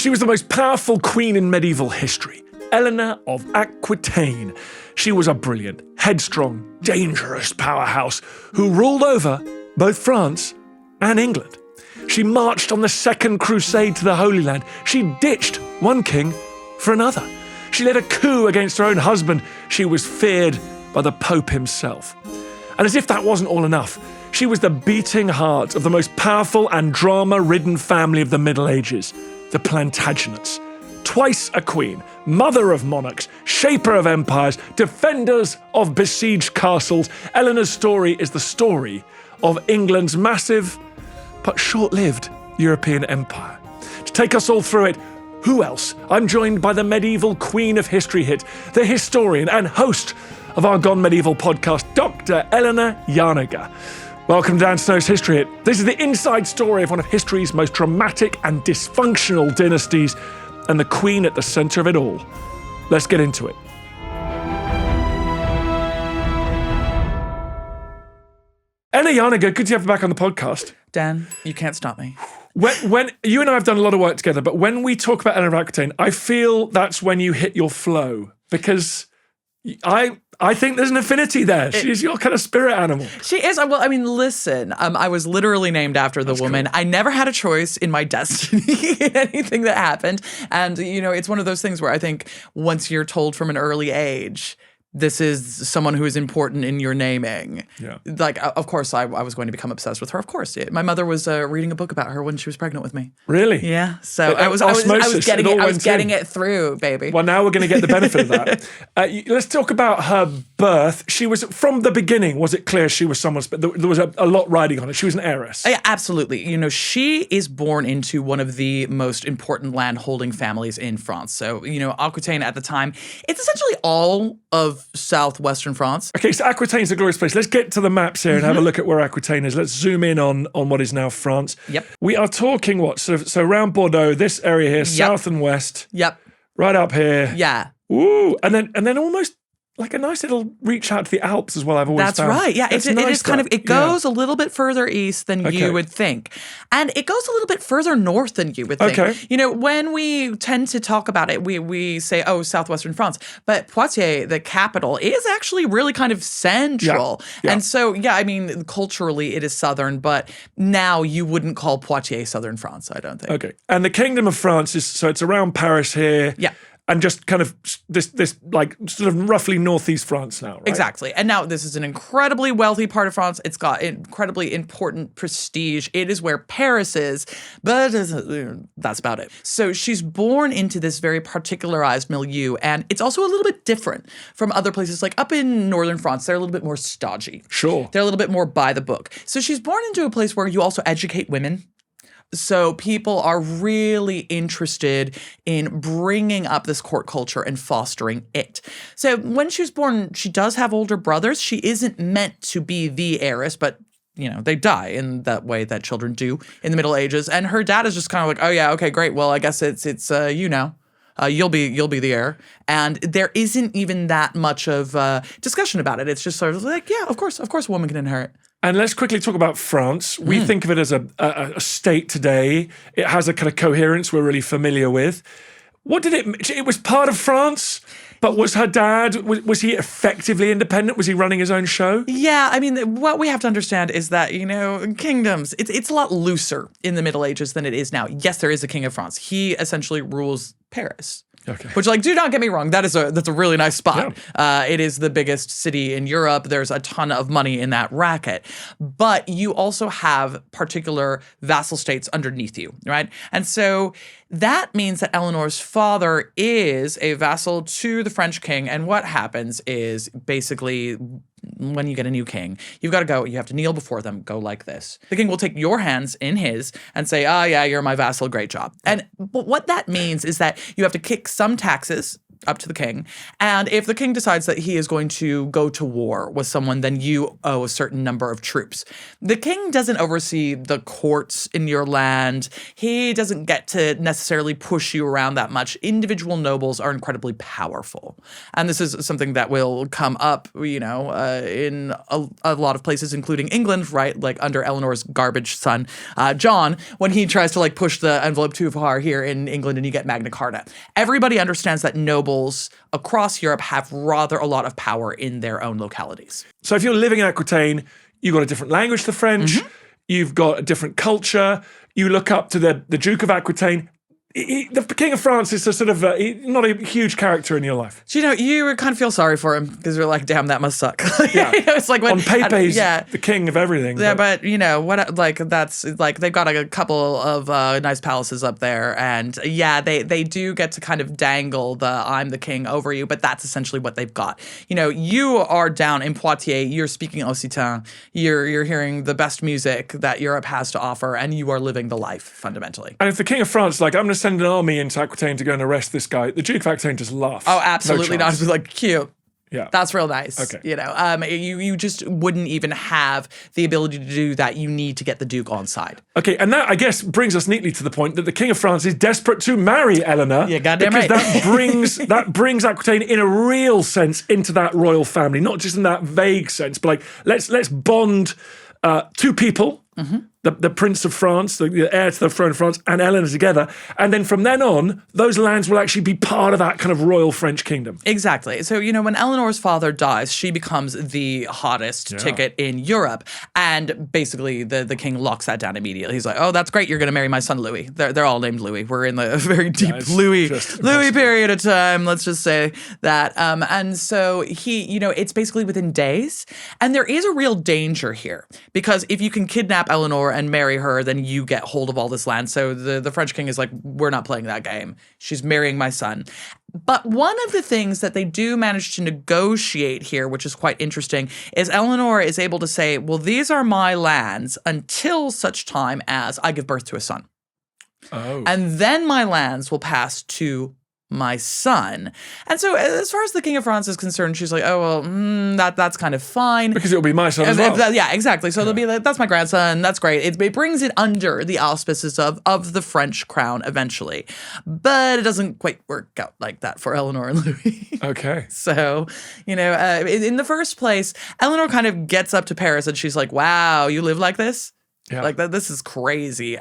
She was the most powerful queen in medieval history, Eleanor of Aquitaine. She was a brilliant, headstrong, dangerous powerhouse who ruled over both France and England. She marched on the Second Crusade to the Holy Land. She ditched one king for another. She led a coup against her own husband. She was feared by the Pope himself. And as if that wasn't all enough, she was the beating heart of the most powerful and drama-ridden family of the Middle Ages, the Plantagenets. Twice a queen, mother of monarchs, shaper of empires, defenders of besieged castles, Eleanor's story is the story of England's massive but short-lived European empire. To take us all through it, who else? I'm joined by the medieval queen of history hit, the historian and host of our Gone Medieval podcast, Dr. Elena Janega. Welcome to Dan Snow's History Hit. This is the inside story of one of history's most dramatic and dysfunctional dynasties, and the queen at the center of it all. Let's get into it. Elena Janega, good to have you back on the podcast. Dan, you can't stop me. When you and I have done a lot of work together, but when we talk about Eleanor of Aquitaine, I feel that's when you hit your flow, because I think there's an affinity there. She's your kind of spirit animal. She is. Well, I mean, listen, I was literally named after the woman. Cool. I never had a choice in my destiny in anything that happened. And, you know, it's one of those things where I think once you're told from an early age, this is someone who is important in your naming. Yeah. Like, of course, I was going to become obsessed with her. Of course. My mother was reading a book about her when she was pregnant with me. Really? Yeah. So I was getting it through, baby. Well, now we're going to get the benefit of that. Let's talk about her birth. She was, from the beginning, was it clear she was someone's, but there was a lot riding on it. She was an heiress. Yeah, absolutely. You know, she is born into one of the most important land-holding families in France. So, you know, Aquitaine at the time, it's essentially all of southwestern France. Okay, so Aquitaine's a glorious place. Let's get to the maps here and have a look at where Aquitaine is. Let's zoom in on what is now France. Yep. We are talking what? So around Bordeaux, this area here, south and west. Yep. Right up here. Yeah. Ooh, and then almost like a nice little reach out to the Alps as well, I've always found. That's right. Yeah, it is kind of, it goes a little bit further east than you would think. And it goes a little bit further north than you would think. Okay. You know, when we tend to talk about it, we say, oh, southwestern France. But Poitiers, the capital, is actually really kind of central. Yeah. And so, yeah, I mean, culturally it is southern, but now you wouldn't call Poitiers southern France, I don't think. Okay. And the Kingdom of France is, so it's around Paris here. Yeah. And just kind of this like sort of roughly northeast France now, right? Exactly. And now this is an incredibly wealthy part of France. It's got incredibly important prestige. It is where Paris is, but that's about it. So she's born into this very particularized milieu, and it's also a little bit different from other places. Like up in northern France, they're a little bit more stodgy. Sure. They're a little bit more by the book. So she's born into a place where you also educate women. So people are really interested in bringing up this court culture and fostering it. So when she was born, she does have older brothers. She isn't meant to be the heiress, but you know, they die in that way that children do in the Middle Ages. And her dad is just kind of like, oh yeah, okay, great. Well, I guess it's you now. You'll be the heir. And there isn't even that much of discussion about it. It's just sort of like, yeah, of course a woman can inherit. And let's quickly talk about France. We think of it as a state today. It has a kind of coherence we're really familiar with. What did it was part of France, but was her dad, was he effectively independent? Was he running his own show? Yeah, I mean, what we have to understand is that, you know, kingdoms, it's a lot looser in the Middle Ages than it is now. Yes, there is a king of France. He essentially rules Paris. Okay. Which, like, do not get me wrong, that's a really nice spot. Yeah. It is the biggest city in Europe. There's a ton of money in that racket. But you also have particular vassal states underneath you, right? And so that means that Eleanor's father is a vassal to the French king. And what happens is basically when you get a new king, you've got to go, you have to kneel before them, go like this. The king will take your hands in his and say, oh yeah, you're my vassal, great job. But what that means is that you have to kick some taxes up to the king. And if the king decides that he is going to go to war with someone, then you owe a certain number of troops. The king doesn't oversee the courts in your land. He doesn't get to necessarily push you around that much. Individual nobles are incredibly powerful. And this is something that will come up, in a lot of places, including England, right? Like under Eleanor's garbage son, John, when he tries to like push the envelope too far here in England and you get Magna Carta. Everybody understands that nobles across Europe have rather a lot of power in their own localities. So if you're living in Aquitaine, you've got a different language to the French, you've got a different culture, you look up to the Duke of Aquitaine. The King of France is a sort of not a huge character in your life. So, you would kind of feel sorry for him because you're like, damn, that must suck. Yeah. It's like when, on paper, he's the king of everything. Yeah, but what? Like that's like they've got a couple of nice palaces up there, and they do get to kind of dangle the "I'm the king" over you, but that's essentially what they've got. You are down in Poitiers, you're speaking Occitan, you're hearing the best music that Europe has to offer, and you are living the life fundamentally. And if the King of France, like, I'm going to send an army into Aquitaine to go and arrest this guy, the Duke of Aquitaine just laughs. Oh, absolutely no not. It's like, cute. Yeah. That's real nice. Okay. You just wouldn't even have the ability to do that. You need to get the Duke on side. Okay, and that, I guess, brings us neatly to the point that the King of France is desperate to marry Eleanor. Yeah, goddamn because right. that brings Aquitaine in a real sense into that royal family, not just in that vague sense, but like, let's bond two people. The Prince of France, the heir to the throne of France, and Eleanor together. And then from then on, those lands will actually be part of that kind of royal French kingdom. Exactly. So, when Eleanor's father dies, she becomes the hottest ticket in Europe. And basically, the king locks that down immediately. He's like, oh, that's great. You're going to marry my son, Louis. They're all named Louis. We're in the very deep Louis period of time. Let's just say that. And so he, it's basically within days. And there is a real danger here because if you can kidnap Eleanor and marry her, then you get hold of all this land. So the French king is like, we're not playing that game. She's marrying my son. But one of the things that they do manage to negotiate here, which is quite interesting, is Eleanor is able to say, well, these are my lands until such time as I give birth to a son. Oh. And then my lands will pass to my son. And so as far as the King of France is concerned, she's like, oh, well, that's kind of fine. Because it'll be my son as well. Yeah, exactly. So they'll be like, that's my grandson. That's great. It brings it under the auspices of the French crown eventually. But it doesn't quite work out like that for Eleanor and Louis. Okay. So, in the first place, Eleanor kind of gets up to Paris and she's like, wow, you live like this? Yeah. Like that. This is crazy.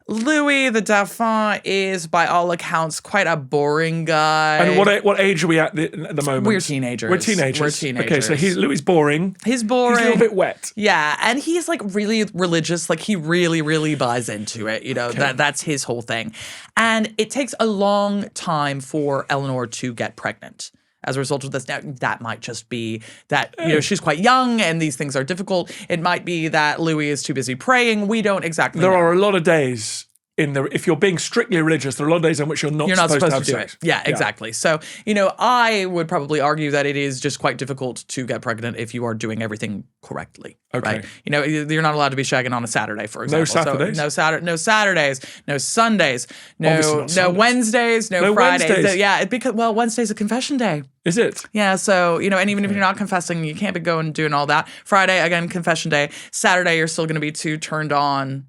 Louis, the Dauphin, is by all accounts quite a boring guy. And what age are we at the moment? We're teenagers. Okay, so Louis is boring. He's boring. He's a little bit wet. Yeah, and he's like really religious. Like he really, really buys into it. That's his whole thing. And it takes a long time for Eleanor to get pregnant. As a result of this, now that might just be that, she's quite young and these things are difficult. It might be that Louis is too busy praying. We don't exactly know. There are a lot of days if you're being strictly religious, there are a lot of days in which you're not supposed to have do sex. it. Yeah, exactly. So, I would probably argue that it is just quite difficult to get pregnant if you are doing everything correctly. Okay. Right? You're not allowed to be shagging on a Saturday, for example. No Saturdays? So, no Saturdays, no Sundays, no Wednesdays, no Fridays. Wednesdays. Because Wednesday's a confession day. Is it? Yeah, so, and even if you're not confessing, you can't be going doing all that. Friday, again, confession day. Saturday, you're still going to be too turned on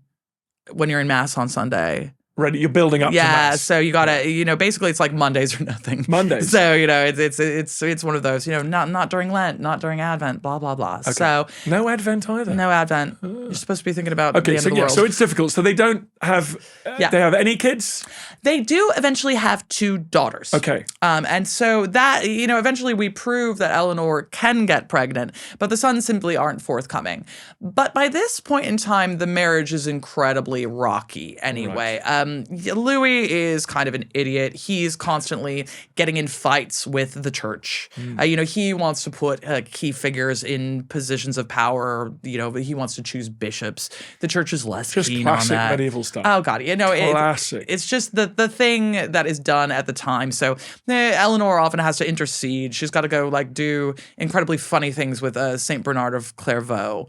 when you're in mass on Sunday. Right, you're building up to mass. Yeah, so you gotta, basically it's like Mondays or nothing. Mondays. So, it's one of those, not during Lent, not during Advent, blah, blah, blah. Okay. So no Advent either. No Advent. You're supposed to be thinking about the end of the world. So it's difficult. So they don't have, they have any kids? They do eventually have 2 daughters. Okay. And so that, eventually we prove that Eleanor can get pregnant, but the sons simply aren't forthcoming. But by this point in time, the marriage is incredibly rocky anyway. Right. Louis is kind of an idiot. He's constantly getting in fights with the church. He wants to put key figures in positions of power. He wants to choose bishops. The church is less keen on that. Just classic medieval stuff. Oh, God. Classic. It's just the thing that is done at the time. So Eleanor often has to intercede. She's got to go do incredibly funny things with Saint Bernard of Clairvaux,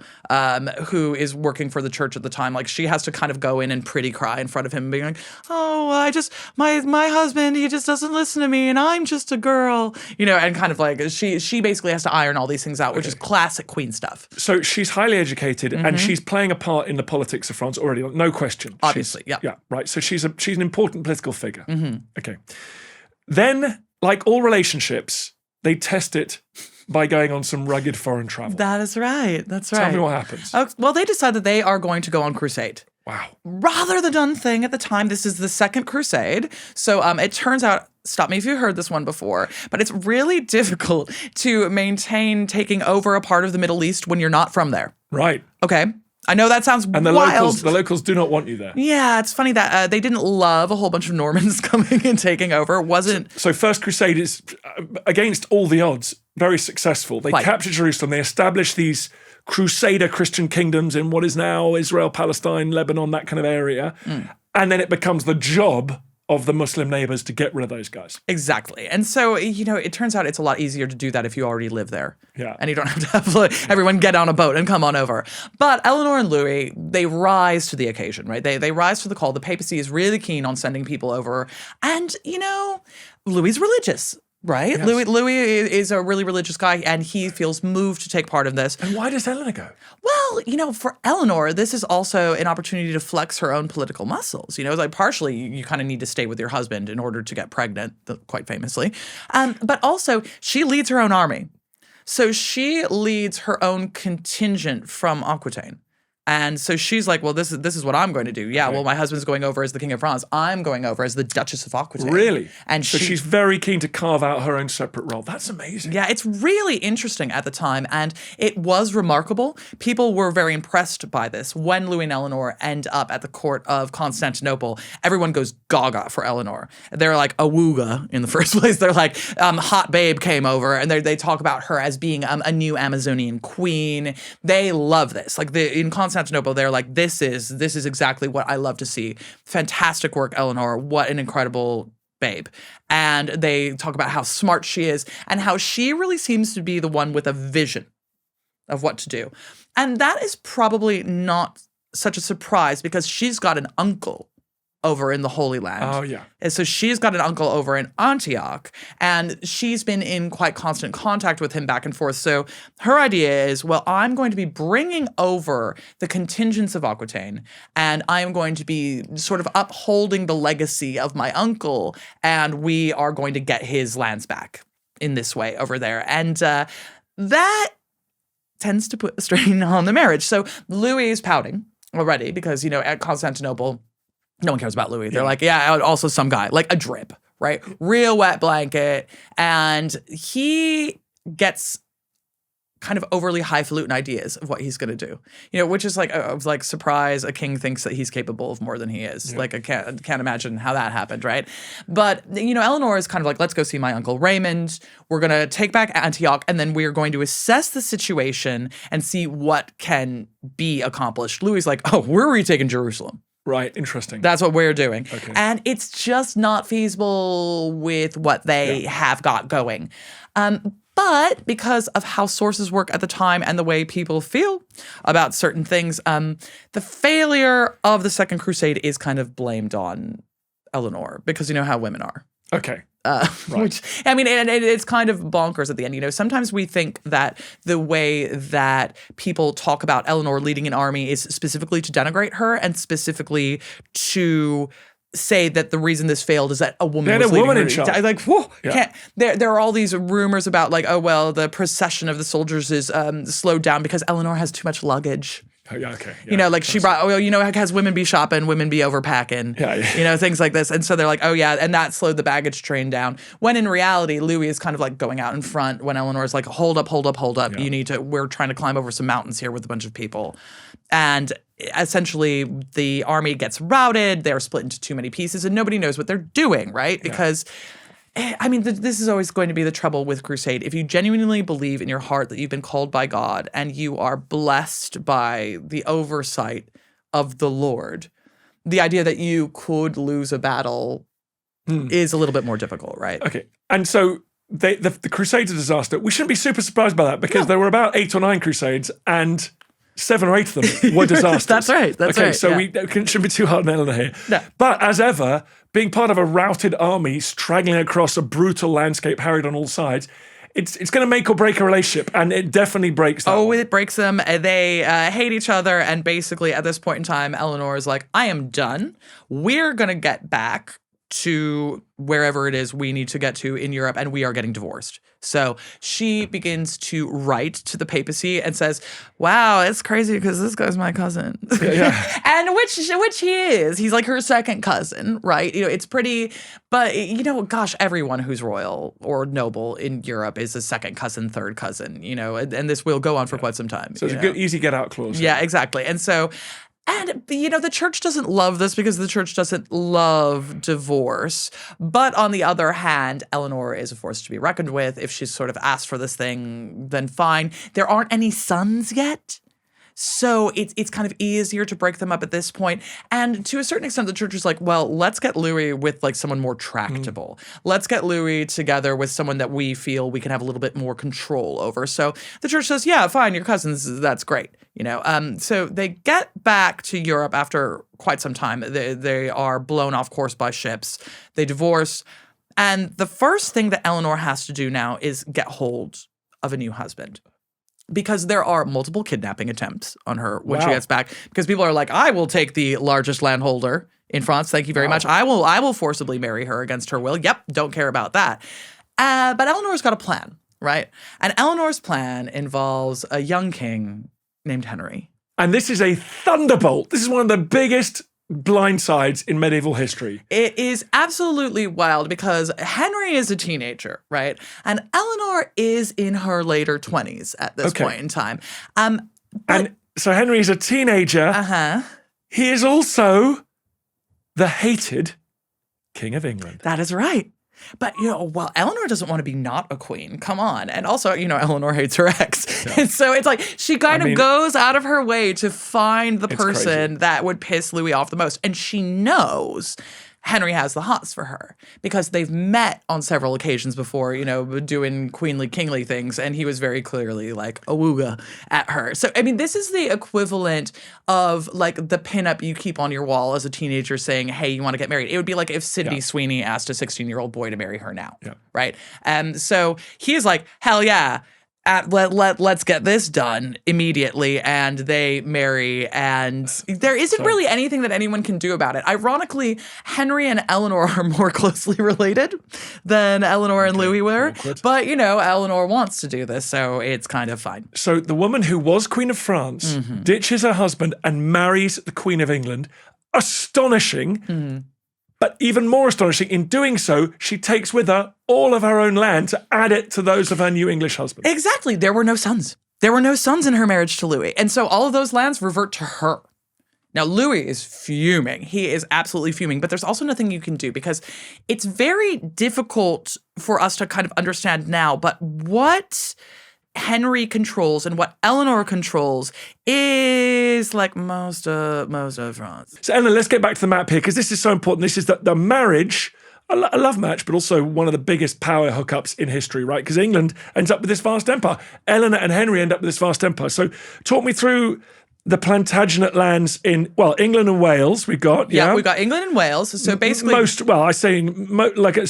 who is working for the church at the time. Like she has to kind of go in and pretty cry in front of him, being like, oh, my husband, he just doesn't listen to me, and I'm just a girl, and kind of like she basically has to iron all these things out, which is classic queen stuff. So she's highly educated, and she's playing a part in the politics of France already, no question. Obviously, yeah, right. So she's an important political figure. Okay. Then, like all relationships, they test it by going on some rugged foreign travel. That is right. That's right. Tell me what happens. Well, they decide that they are going to go on crusade. Wow. Rather the done thing at the time. This is the Second Crusade. So it turns out, stop me if you've heard this one before, but it's really difficult to maintain taking over a part of the Middle East when you're not from there. Right. Okay. I know that sounds and the wild. The locals do not want you there. Yeah, it's funny that they didn't love a whole bunch of Normans coming and taking over. It wasn't. So First Crusade is, against all the odds, very successful. They capture Jerusalem. They establish these Crusader Christian kingdoms in what is now Israel, Palestine, Lebanon, that kind of area. And then it becomes the job of the Muslim neighbors to get rid of those guys. Exactly. And so, it turns out it's a lot easier to do that if you already live there. Yeah. And you don't have to have everyone get on a boat and come on over. But Eleanor and Louis, they rise to the occasion, right? They rise to the call. The papacy is really keen on sending people over. And, Louis is religious. Right? Yes. Louis is a really religious guy, and he feels moved to take part in this. And why does Eleanor go? Well, for Eleanor, this is also an opportunity to flex her own political muscles. Like partially you kind of need to stay with your husband in order to get pregnant, quite famously. But also she leads her own army. So she leads her own contingent from Aquitaine. And so she's like, well, this is what I'm going to do. Yeah, well, my husband's going over as the King of France. I'm going over as the Duchess of Aquitaine. Really? And so she's very keen to carve out her own separate role. That's amazing. Yeah, it's really interesting at the time, and it was remarkable. People were very impressed by this. When Louis and Eleanor end up at the court of Constantinople, everyone goes gaga for Eleanor. They're like awooga in the first place. They're like, hot babe came over, and they talk about her as being a new Amazonian queen. They love this. Like in Constantinople, they're like, this is exactly what I love to see. Fantastic work, Eleanor. What an incredible babe. And they talk about how smart she is and how she really seems to be the one with a vision of what to do. And that is probably not such a surprise because she's got an uncle over in the Holy Land. Oh, yeah. And so she's got an uncle over in Antioch, and she's been in quite constant contact with him back and forth. So her idea is, well, I'm going to be bringing over the contingents of Aquitaine, and I'm going to be sort of upholding the legacy of my uncle, and we are going to get his lands back in this way over there. And that tends to put a strain on the marriage. So Louis is pouting already because, at Constantinople, no one cares about Louis. They're like, yeah, also some guy, like a drip, right? Real wet blanket. And he gets kind of overly highfalutin ideas of what he's going to do, which is like surprise. A king thinks that he's capable of more than he is. Yeah. Like I can't imagine how that happened, right? But, Eleanor is kind of like, let's go see my uncle Raymond. We're going to take back Antioch, and then we're going to assess the situation and see what can be accomplished. Louis is like, oh, we're retaking Jerusalem. Right, interesting. That's what we're doing. Okay. And it's just not feasible with what they have got going. But because of how sources work at the time and the way people feel about certain things, the failure of the Second Crusade is kind of blamed on Eleanor because you know how women are. Okay. Right. Which, I mean, and it's kind of bonkers at the end. Sometimes we think that the way that people talk about Eleanor leading an army is specifically to denigrate her and specifically to say that the reason this failed is that a woman was leading her. In charge. Like, whoa, there are all these rumors about like, oh, well, the procession of the soldiers is slowed down because Eleanor has too much luggage. Oh, yeah, okay. Yeah, she brought, has women be shopping, women be overpacking, things like this. And so they're like, oh, yeah, and that slowed the baggage train down. When in reality, Louis is kind of like going out in front when Eleanor's like, hold up. Yeah. We're trying to climb over some mountains here with a bunch of people. And essentially the army gets routed. They're split into too many pieces and nobody knows what they're doing, right? Because this is always going to be the trouble with crusade. If you genuinely believe in your heart that you've been called by God and you are blessed by the oversight of the Lord, the idea that you could lose a battle is a little bit more difficult, right? Okay. And so the Crusades are a disaster. We shouldn't be super surprised by that because there were about 8 or 9 crusades and 7 or 8 of them were disasters. That's right. So yeah. we shouldn't be too hard on Eleanor here. No. But as ever, being part of a routed army straggling across a brutal landscape harried on all sides, it's going to make or break a relationship, and it definitely breaks that one. It breaks them. They hate each other, and basically at this point in time, Eleanor is like, I am done. We're going to get back to wherever it is we need to get to in Europe, and we are getting divorced. So she begins to write to the papacy and says, wow, it's crazy because this guy's my cousin. Yeah. And which he is. He's like her second cousin, right? It's pretty, but gosh, everyone who's royal or noble in Europe is a second cousin, third cousin, and this will go on for quite some time. So it's a good, easy get out clause. Yeah, exactly. And so, and, the church doesn't love this because the church doesn't love divorce. But on the other hand, Eleanor is a force to be reckoned with. If she's sort of asked for this thing, then fine. There aren't any sons yet. So it's kind of easier to break them up at this point. And to a certain extent, the church is like, well, let's get Louis with like someone more tractable. Let's get Louis together with someone that we feel we can have a little bit more control over. So the church says, yeah, fine, your cousins, that's great. So they get back to Europe after quite some time. They are blown off course by ships. They divorce. And the first thing that Eleanor has to do now is get hold of a new husband. Because there are multiple kidnapping attempts on her when she gets back. Because people are like, I will take the largest landholder in France. Thank you very much. I will forcibly marry her against her will. Yep, don't care about that. But Eleanor's got a plan, right? And Eleanor's plan involves a young king named Henry. And this is a thunderbolt. This is one of the biggest blindsides in medieval history. It is absolutely wild because Henry is a teenager, right? And Eleanor is in her later 20s at this point in time. And so Henry is a teenager. Uh-huh. He is also the hated King of England. That is right. But, Eleanor doesn't want to be not a queen. Come on. And also, Eleanor hates her ex. Yeah. And so it's like she kind of goes out of her way to find the person that would piss Louis off the most. And she knows Henry has the hots for her because they've met on several occasions before, doing queenly, kingly things. And he was very clearly like a wooga at her. So, this is the equivalent of like the pinup you keep on your wall as a teenager saying, hey, you want to get married? It would be like if Sydney Sweeney asked a 16-year-old boy to marry her now. Yeah. Right. So he is like, hell yeah. Let's get this done immediately, and they marry, and there isn't really anything that anyone can do about it. Ironically, Henry and Eleanor are more closely related than Eleanor and Louis were, but Eleanor wants to do this, so it's kind of fine. So the woman who was Queen of France ditches her husband and marries the Queen of England. Astonishing. But even more astonishing, in doing so, she takes with her all of her own land to add it to those of her new English husband. Exactly. There were no sons. There were no sons in her marriage to Louis. And so all of those lands revert to her. Now, Louis is fuming. He is absolutely fuming. But there's also nothing you can do because it's very difficult for us to kind of understand now. But what Henry controls and what Eleanor controls is like most of France. So, Eleanor, let's get back to the map here because this is so important. This is the marriage, a love match, but also one of the biggest power hookups in history, right? Because England ends up with this vast empire. Eleanor and Henry end up with this vast empire. So talk me through the Plantagenet lands in, England and Wales we've got. Yeah, we've got England and Wales. So basically... it's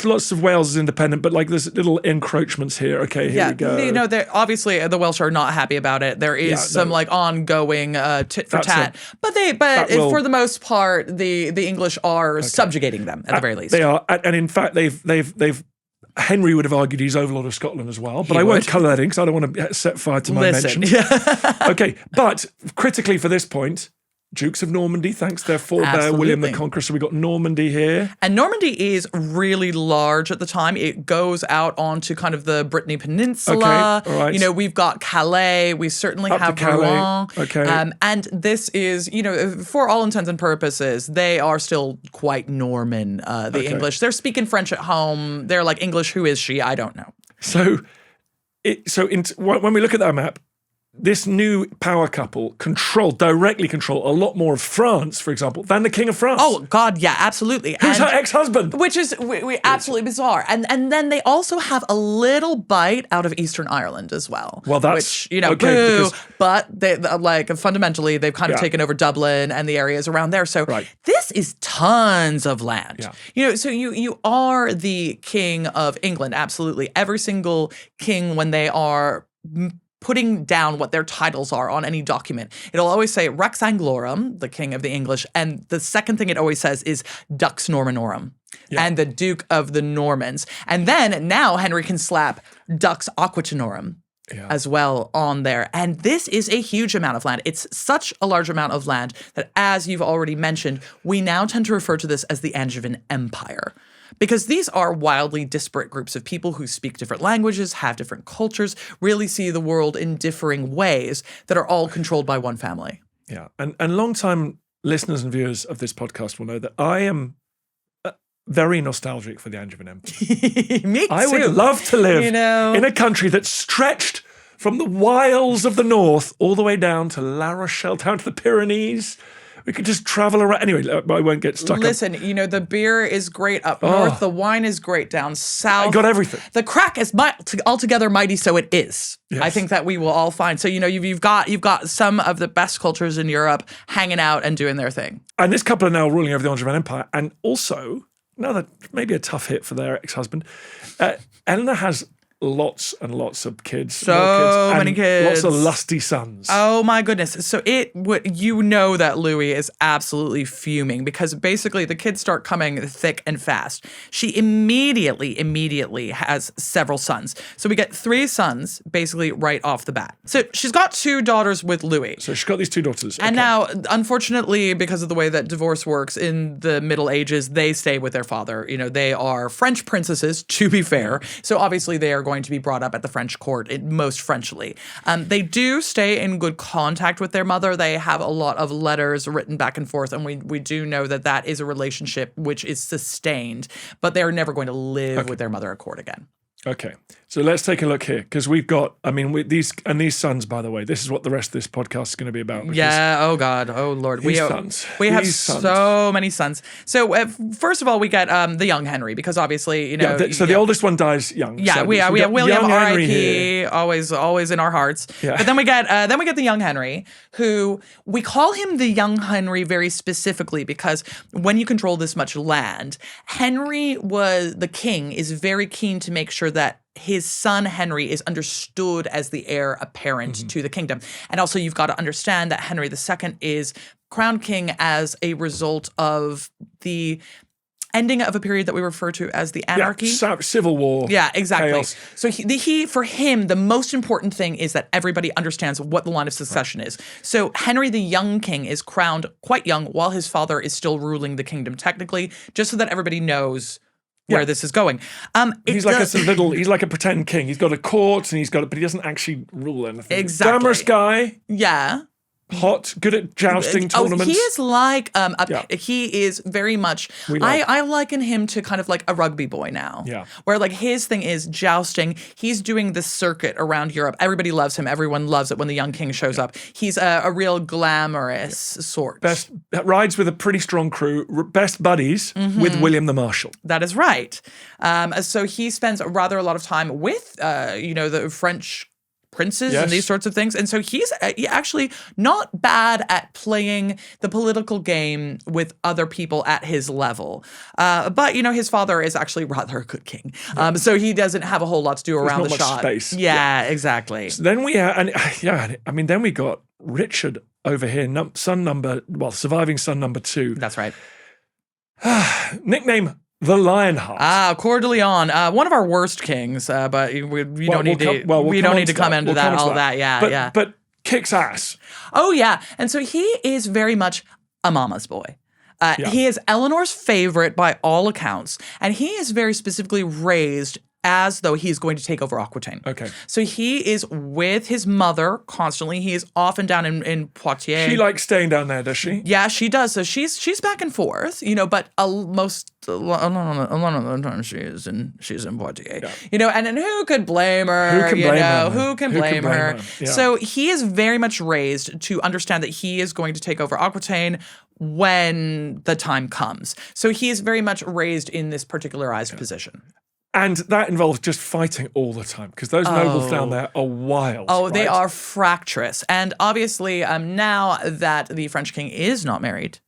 lots of Wales is independent, but like there's little encroachments here. Okay, here we go. Obviously the Welsh are not happy about it. There is some ongoing tit for tat. But for the most part, the English are subjugating them at the very least. They are. And in fact, they've Henry would have argued he's overlord of Scotland as well, but I won't colour that in because I don't want to set fire to my mention. Okay, but critically for this point, Dukes of Normandy, thanks to their forebear William the Conqueror. So we got Normandy here. And Normandy is really large at the time. It goes out onto kind of the Brittany Peninsula. Okay, all right. We've got Calais. We certainly have Rouen. Okay. And this is, for all intents and purposes, they are still quite Norman, the English. They're speaking French at home. They're like English. Who is she? I don't know. So when we look at that map, this new power couple directly control a lot more of France, for example, than the King of France. Oh, God, yeah, absolutely. Who's her ex-husband? Which is absolutely bizarre. And then they also have a little bite out of Eastern Ireland as well. Well, that's... Which, boo, but they, fundamentally, they've kind of taken over Dublin and the areas around there. So this is tons of land. Yeah. So you are the King of England, absolutely. Every single king, when they are putting down what their titles are on any document, it'll always say Rex Anglorum, the King of the English, and the second thing it always says is Dux Normanorum, and the Duke of the Normans. And then now Henry can slap Dux Aquitanorum as well on there. And this is a huge amount of land. It's such a large amount of land that, as you've already mentioned, we now tend to refer to this as the Angevin Empire. Because these are wildly disparate groups of people who speak different languages, have different cultures, really see the world in differing ways that are all controlled by one family. Yeah. And long-time listeners and viewers of this podcast will know that I am very nostalgic for the Angevin Empire. Me too. I would love to live in a country that stretched from the wilds of the north all the way down to La Rochelle, down to the Pyrenees. We could just travel around. Anyway, I won't get stuck. Listen, the beer is great up north. The wine is great down south. I got everything. The crack is altogether mighty, so it is. Yes. I think that we will all find. So you've got some of the best cultures in Europe hanging out and doing their thing. And this couple are now ruling over the Angevin Empire, and also another maybe a tough hit for their ex-husband. Eleanor has lots and lots of kids. So many kids. Lots of lusty sons. Oh my goodness. So that Louis is absolutely fuming because basically the kids start coming thick and fast. She immediately has several sons. So we get 3 sons basically right off the bat. So she's got 2 daughters with Louis. So she's got these 2 daughters. And now, unfortunately, because of the way that divorce works in the Middle Ages, they stay with their father. They are French princesses, to be fair. So obviously they are going to be brought up at the French court, most Frenchly. They do stay in good contact with their mother. They have a lot of letters written back and forth, and we do know that is a relationship which is sustained, but they're never going to live with their mother at court again. Okay, so let's take a look here because we've got. These sons, by the way, this is what the rest of this podcast is going to be about. Yeah. Oh God. Oh Lord. We have so many sons. So first of all, we get the young Henry because obviously the oldest one dies young. Yeah, so we have William R.I.P. always in our hearts. Yeah. But then we get the young Henry, who we call him the young Henry very specifically because when you control this much land, the king is very keen to make sure that his son Henry is understood as the heir apparent to the kingdom. And also you've got to understand that Henry II is crowned king as a result of the ending of a period that we refer to as the anarchy. Civil war. Yeah, exactly. Chaos. So for him, the most important thing is that everybody understands what the line of succession is. So Henry the young king is crowned quite young while his father is still ruling the kingdom technically, just so that everybody knows where this is going. He's like a pretend king. He's got a court but he doesn't actually rule anything. Exactly. Glamorous guy. Yeah. Hot, good at jousting tournaments. He is like, he is very much, I liken him to kind of like a rugby boy now. Yeah. Where like his thing is jousting. He's doing the circuit around Europe. Everybody loves him. Everyone loves it when the young king shows up. He's a real glamorous sort. Rides with a pretty strong crew, best buddies with William the Marshal. That is right. So he spends rather a lot of time with, the French princes and these sorts of things. And so he's actually not bad at playing the political game with other people at his level. But, his father is actually rather a good king. So he doesn't have a whole lot to do around the shot. Space. Yeah, exactly. So then we then we got Richard over here, surviving son number 2. That's right. Nickname the Lionheart. Coeur de Leon, one of our worst kings, but we don't need to come into that. Yeah. But kicks ass. Oh yeah, and so he is very much a mama's boy. He is Eleanor's favorite by all accounts, and he is very specifically raised as though he's going to take over Aquitaine. Okay. So he is with his mother constantly. He is often down in Poitiers. She likes staying down there, does she? Yeah, she does. So she's back and forth, but a lot of the time she's in Poitiers. Yeah. And who could blame her? Who can blame her? Who can blame her? Yeah. So he is very much raised to understand that he is going to take over Aquitaine when the time comes. So he is very much raised in this particularized position. And that involves just fighting all the time because those nobles down there are wild. Oh, right? they are fractious. And obviously, now that the French king is not married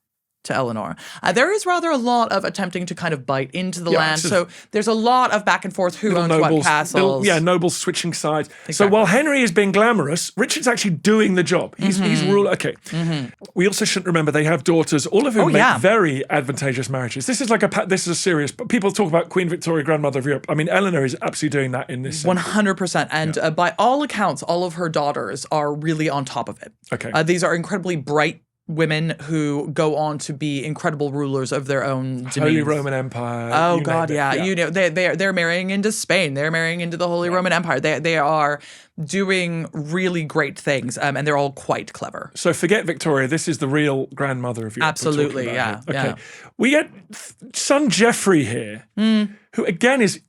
to Eleanor, there is rather a lot of attempting to kind of bite into the land. So there's a lot of back and forth who owns what castles. Nobles switching sides. Exactly. So while Henry is being glamorous, Richard's actually doing the job. He's rule. Okay. We also shouldn't remember they have daughters, all of whom make very advantageous marriages. This is a serious. People talk about Queen Victoria, grandmother of Europe. I mean, Eleanor is absolutely doing that in this. 100%. And by all accounts, all of her daughters are really on top of it. Okay. These are incredibly bright women who go on to be incredible rulers of their own domains. Holy Roman Empire. Oh God, yeah. They're marrying into Spain. They're marrying into the Holy Roman Empire. They are doing really great things, and they're all quite clever. So forget Victoria. This is the real grandmother of Europe. Absolutely, yeah. Okay. Yeah. We get son Geoffrey here, who again is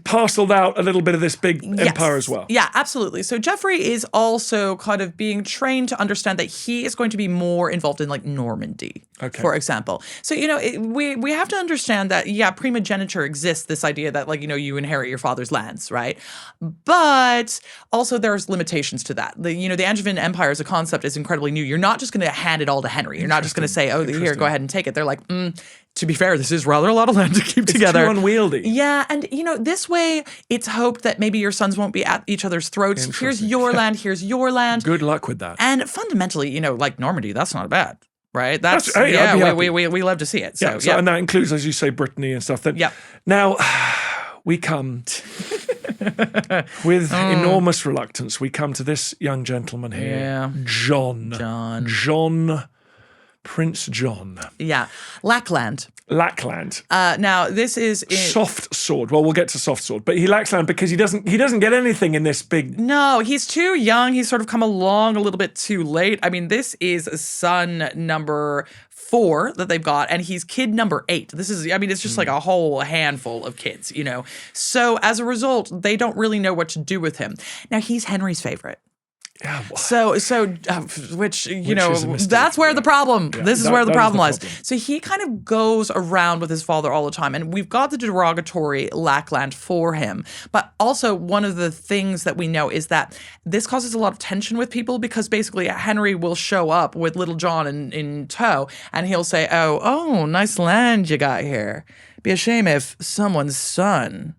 parceled out a little bit of this big empire as well. Yeah, absolutely. So Geoffrey is also kind of being trained to understand that he is going to be more involved in like Normandy, for example. So, we have to understand that, primogeniture exists, this idea that like, you inherit your father's lands, right? But also there's limitations to that. The Angevin Empire as a concept is incredibly new. You're not just going to hand it all to Henry. You're not just going to say, oh, here, go ahead and take it. They're like, to be fair, this is rather a lot of land to keep together. It's too unwieldy. Yeah, and this way, it's hoped that maybe your sons won't be at each other's throats. Here's your land, here's your land. Good luck with that. And fundamentally, like Normandy, that's not bad, right? We love to see it. So, and that includes, as you say, Brittany and stuff. Now, we come with enormous reluctance. We come to this young gentleman here, John. Prince John. Yeah. Lackland. Now, this is... soft sword. Well, we'll get to soft sword. But he lacks land because he doesn't get anything in this big... No, he's too young. He's sort of come along a little bit too late. I mean, this is son number 4 that they've got, and he's kid number 8. This is, it's just like a whole handful of kids, So as a result, they don't really know what to do with him. Now, he's Henry's favorite. Yeah, which that's where the problem. This is where the problem lies. So he kind of goes around with his father all the time, and we've got the derogatory Lackland for him. But also, one of the things that we know is that this causes a lot of tension with people because basically Henry will show up with little John in tow, and he'll say, "Oh, nice land you got here. Be a shame if someone's son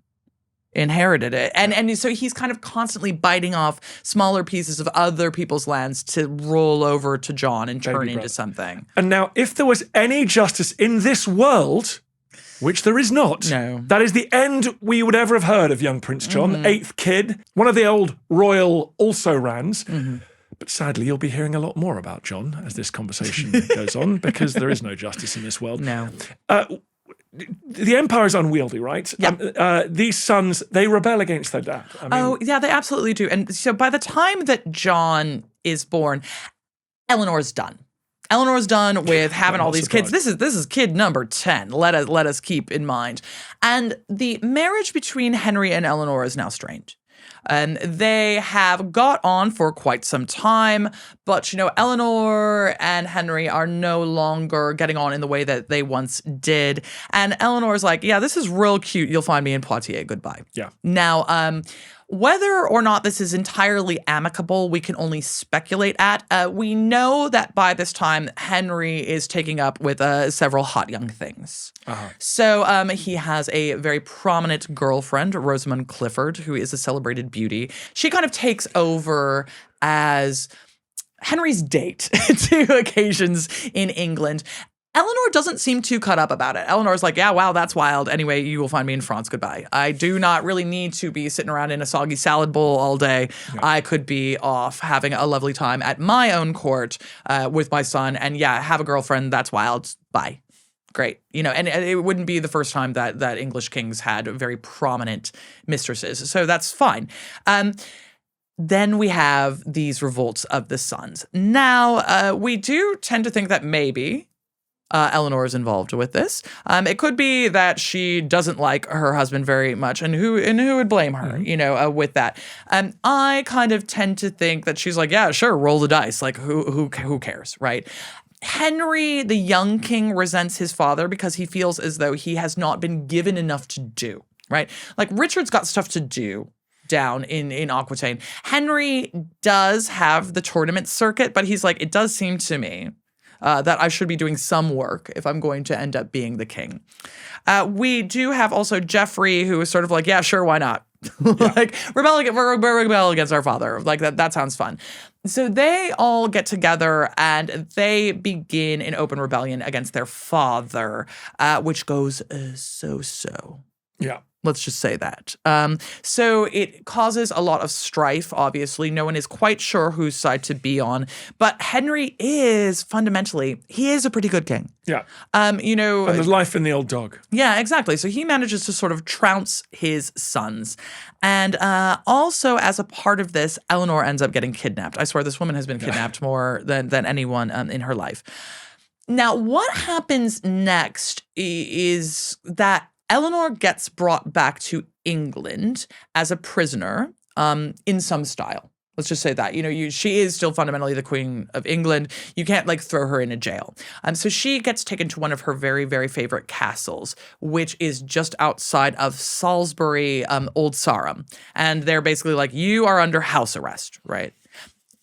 inherited it." And so he's kind of constantly biting off smaller pieces of other people's lands to roll over to John and turn into something. And now, if there was any justice in this world, which there is not, that is the end we would ever have heard of young Prince John, 8th kid, one of the old royal also-rans. But sadly, you'll be hearing a lot more about John as this conversation goes on because there is no justice in this world. No. The empire is unwieldy, right? Yeah. These sons, they rebel against their dad. They absolutely do. And so by the time that John is born, Eleanor's done. Eleanor's done with having all these kids. This is kid number 10. Let us keep in mind. And the marriage between Henry and Eleanor is now strained. And they have got on for quite some time, but Eleanor and Henry are no longer getting on in the way that they once did. And Eleanor's like, yeah, this is real cute. You'll find me in Poitiers. Goodbye. Yeah. Now, whether or not this is entirely amicable, we can only speculate at. We know that by this time, Henry is taking up with several hot young things. So he has a very prominent girlfriend, Rosamund Clifford, who is a celebrated beauty. She kind of takes over as Henry's date to occasions in England. Eleanor doesn't seem too cut up about it. Eleanor's like, yeah, wow, that's wild. Anyway, you will find me in France. Goodbye. I do not really need to be sitting around in a soggy salad bowl all day. Yeah. I could be off having a lovely time at my own court with my son and have a girlfriend. That's wild. Bye. Great. And it wouldn't be the first time that English kings had very prominent mistresses. So that's fine. Then we have these revolts of the sons. Now, we do tend to think that maybe Eleanor is involved with this. It could be that she doesn't like her husband very much, and who would blame her, with that. I kind of tend to think that she's like, yeah, sure, roll the dice. Like, who cares, right? Henry, the young king, resents his father because he feels as though he has not been given enough to do, right? Like, Richard's got stuff to do down in Aquitaine. Henry does have the tournament circuit, but he's like, it does seem to me that I should be doing some work if I'm going to end up being the king. We do have also Geoffrey, who is sort of like, yeah, sure, why not? Like, rebel against our father. Like, that sounds fun. So they all get together and they begin an open rebellion against their father, which goes so. Yeah. Let's just say that. So it causes a lot of strife, obviously. No one is quite sure whose side to be on. But Henry is, fundamentally, he is a pretty good king. Yeah. And there's life in the old dog. Yeah, exactly. So he manages to sort of trounce his sons. And also, as a part of this, Eleanor ends up getting kidnapped. I swear this woman has been kidnapped more than anyone in her life. Now, what happens next is that Eleanor gets brought back to England as a prisoner in some style. Let's just say that. She is still fundamentally the Queen of England. You can't, throw her in a jail. So she gets taken to one of her very, very favorite castles, which is just outside of Salisbury, Old Sarum. And they're basically like, you are under house arrest, right?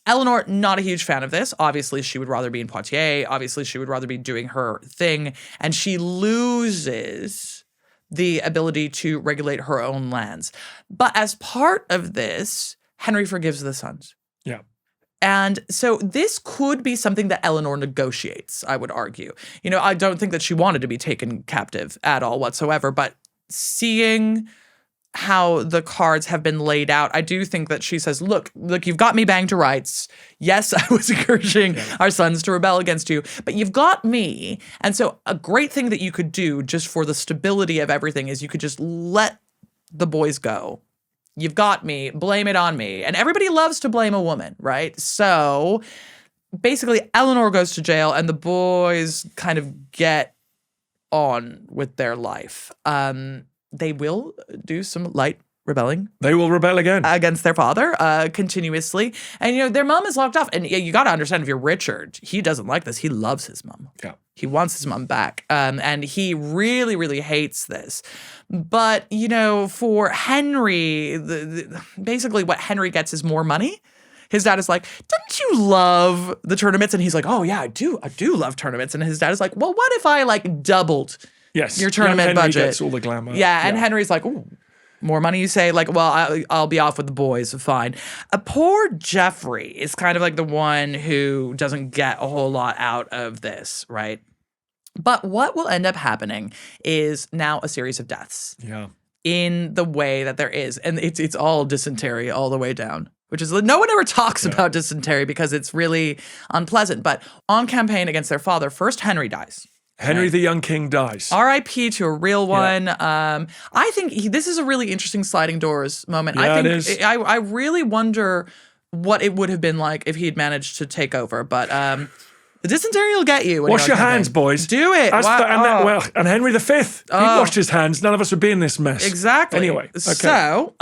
Eleanor, not a huge fan of this. Obviously, she would rather be in Poitiers. Obviously, she would rather be doing her thing. And she loses the ability to regulate her own lands. But as part of this, Henry forgives the sons. Yeah. And so this could be something that Eleanor negotiates, I would argue. I don't think that she wanted to be taken captive at all whatsoever, but seeing how the cards have been laid out, I do think that she says, look, you've got me banged to rights. Yes, I was encouraging our sons to rebel against you, but you've got me. And so a great thing that you could do just for the stability of everything is you could just let the boys go. You've got me, blame it on me. And everybody loves to blame a woman, right? So basically Eleanor goes to jail and the boys kind of get on with their life. They will do some light rebelling. They will rebel again. Against their father, continuously. And, their mom is locked off. And you got to understand, if you're Richard, he doesn't like this. He loves his mom. Yeah. He wants his mom back. And he really, really hates this. But, for Henry, basically what Henry gets is more money. His dad is like, don't you love the tournaments? And he's like, oh, yeah, I do love tournaments. And his dad is like, well, what if I, doubled your tournament Henry budget? Gets all the glamour. Yeah, and Henry's like, ooh, more money, you say? Like, well, I'll be off with the boys, fine. Poor Geoffrey is kind of like the one who doesn't get a whole lot out of this, right? But what will end up happening is now a series of deaths. Yeah. In the way that there is. And it's all dysentery all the way down. Which is, no one ever talks about dysentery because it's really unpleasant. But on campaign against their father, first Henry dies. Henry the young king dies. R.I.P. to a real one. Yeah. I think this is a really interesting sliding doors moment. Yeah, I think it is. I really wonder what it would have been like if he'd managed to take over. But the dysentery will get you. Wash your hands, boys. Do it. And Henry V, he washed his hands. None of us would be in this mess. Exactly. Anyway, okay. So